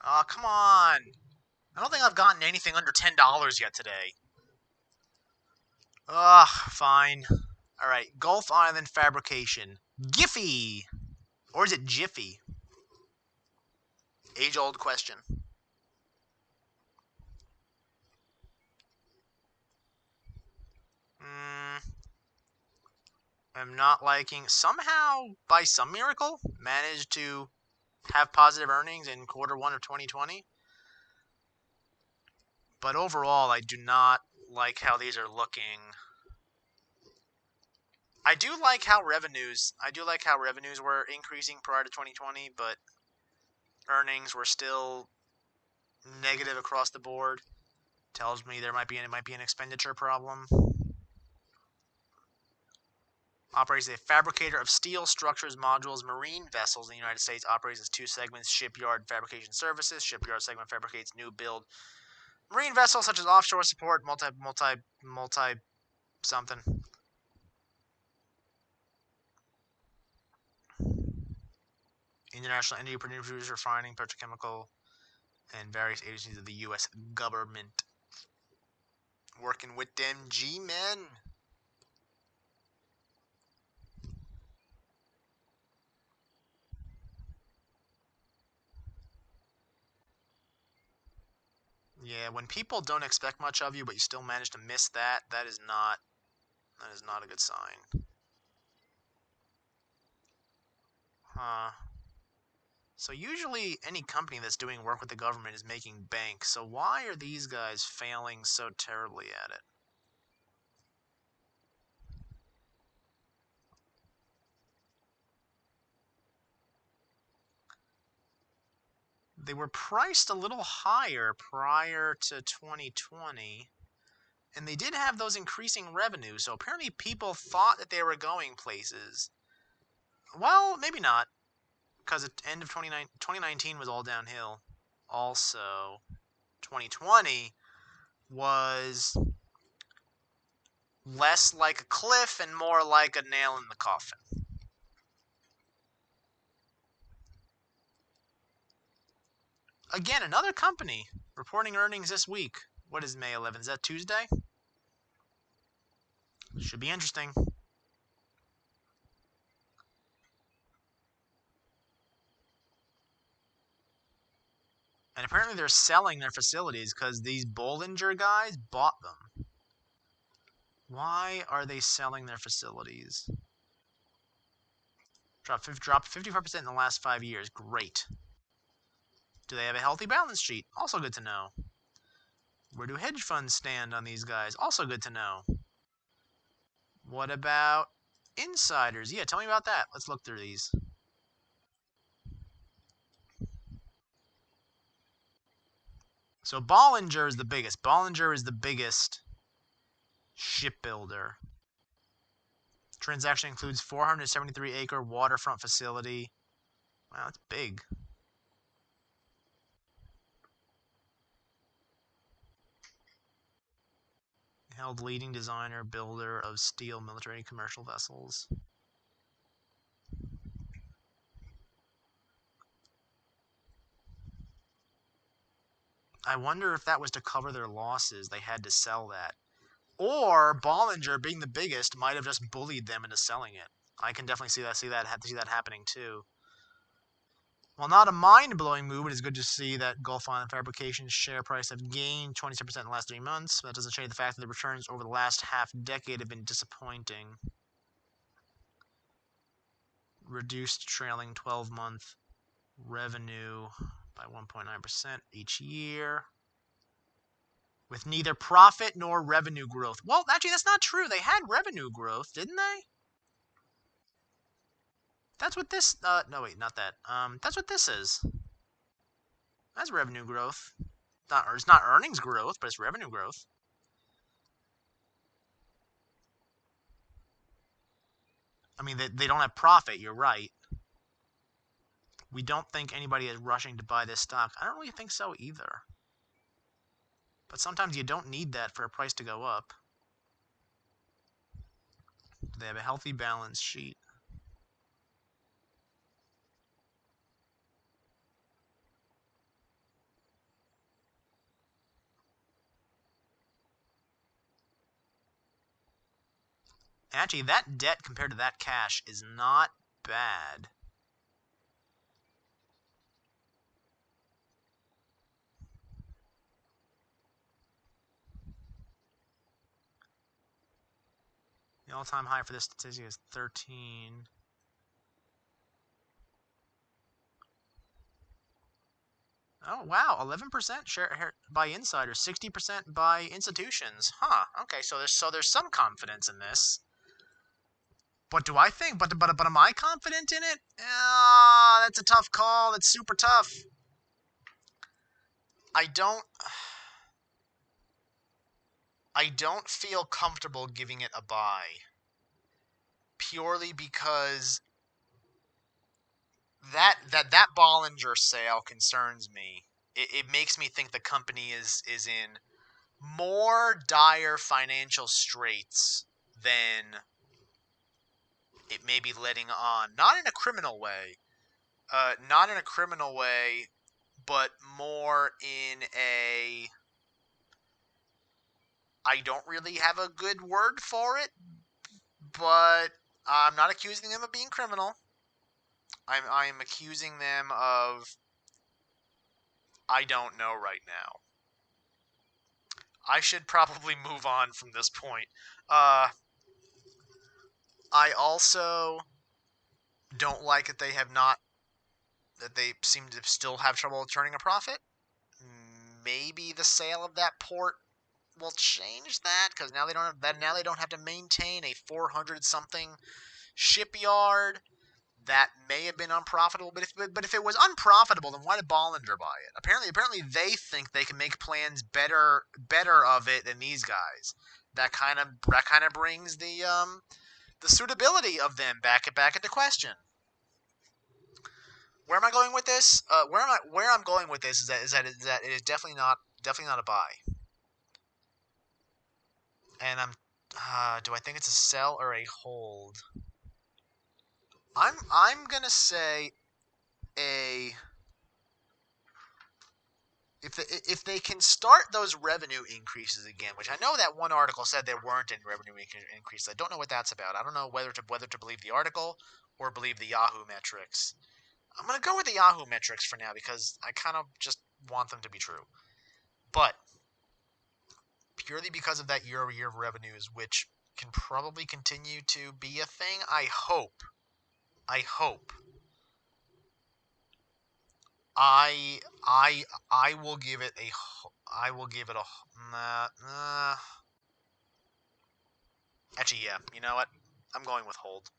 Aw, come on. I don't think I've gotten anything under $10 yet today. Ugh, fine. Alright, Gulf Island Fabrication. GIFI! Or is it Jiffy? Age-old question. I'm not liking... Somehow, by some miracle, managed to have positive earnings in Q1 of 2020. But overall, I do not like how these are looking. I do like how revenues were increasing prior to 2020, but earnings were still negative across the board. Tells me it might be an expenditure problem. Operates as a fabricator of steel structures, modules, marine vessels in the United States. Operates as two segments: shipyard fabrication services. Shipyard segment fabricates new build marine vessels such as offshore support, multi something. International energy producer, refining, petrochemical, and various agencies of the U.S. government. Working with them G-men. Yeah, when people don't expect much of you, but you still manage to miss that, that is not a good sign. Huh. So usually any company that's doing work with the government is making bank, so why are these guys failing so terribly at it? They were priced a little higher prior to 2020, and they did have those increasing revenues, so apparently people thought that they were going places. Well, maybe not, because at the end of 2019 was all downhill. Also, 2020 was less like a cliff and more like a nail in the coffin. Again, another company reporting earnings this week. What is May 11th? Is that Tuesday? Should be interesting. And apparently they're selling their facilities because these Bollinger guys bought them. Why are they selling their facilities? Dropped 54% in the last 5 years. Great. Do they have a healthy balance sheet? Also good to know. Where do hedge funds stand on these guys? Also good to know. What about insiders? Yeah, tell me about that. Let's look through these. So Bollinger is the biggest. Bollinger is the biggest shipbuilder. Transaction includes 473-acre waterfront facility. Wow, that's big. Held leading designer, builder of steel military and commercial vessels. I wonder if that was to cover their losses. They had to sell that. Or Bollinger, being the biggest, might have just bullied them into selling it. I can definitely see that happening too. While not a mind-blowing move, it is good to see that Gulf Island Fabrication's share price have gained 27% in the last 3 months. That doesn't change the fact that the returns over the last half-decade have been disappointing. Reduced trailing 12-month revenue by 1.9% each year, with neither profit nor revenue growth. Well, actually, that's not true. They had revenue growth, didn't they? That's what this... no, wait, not that. That's what this is. That's revenue growth. It's not earnings growth, but it's revenue growth. I mean, they don't have profit, you're right. We don't think anybody is rushing to buy this stock. I don't really think so either. But sometimes you don't need that for a price to go up. Do they have a healthy balance sheet? Actually, that debt compared to that cash is not bad. The all-time high for this statistic is 13. Oh, wow, 11% share by insiders, 60% by institutions. Huh, okay, so there's some confidence in this. But do I think, but am I confident in it? That's a tough call. That's super tough. I don't feel comfortable giving it a buy. Purely because that Bollinger sale concerns me. It makes me think the company is in more dire financial straits than it may be letting on. Not in a criminal way. Not in a criminal way, but more in a... I don't really have a good word for it, but I'm not accusing them of being criminal. I'm accusing them of... I don't know right now. I should probably move on from this point. I also don't like that they seem to still have trouble turning a profit. Maybe the sale of that port will change that, because now they don't have to maintain a 400 something shipyard that may have been unprofitable. But if it was unprofitable, then why did Bollinger buy it? Apparently they think they can make plans better of it than these guys. That kind of brings the suitability of them back into question. Where am I going with this? Where I'm going with this is that it is definitely not a buy. And do I think it's a sell or a hold? I'm gonna say a... If they can start those revenue increases again, which I know that one article said there weren't any revenue increases. I don't know what that's about. I don't know whether to believe the article or believe the Yahoo metrics. I'm gonna go with the Yahoo metrics for now because I kind of just want them to be true. But purely because of that year-over-year revenues, which can probably continue to be a thing, I hope. I will give it a... Actually, yeah. You know what? I'm going with hold.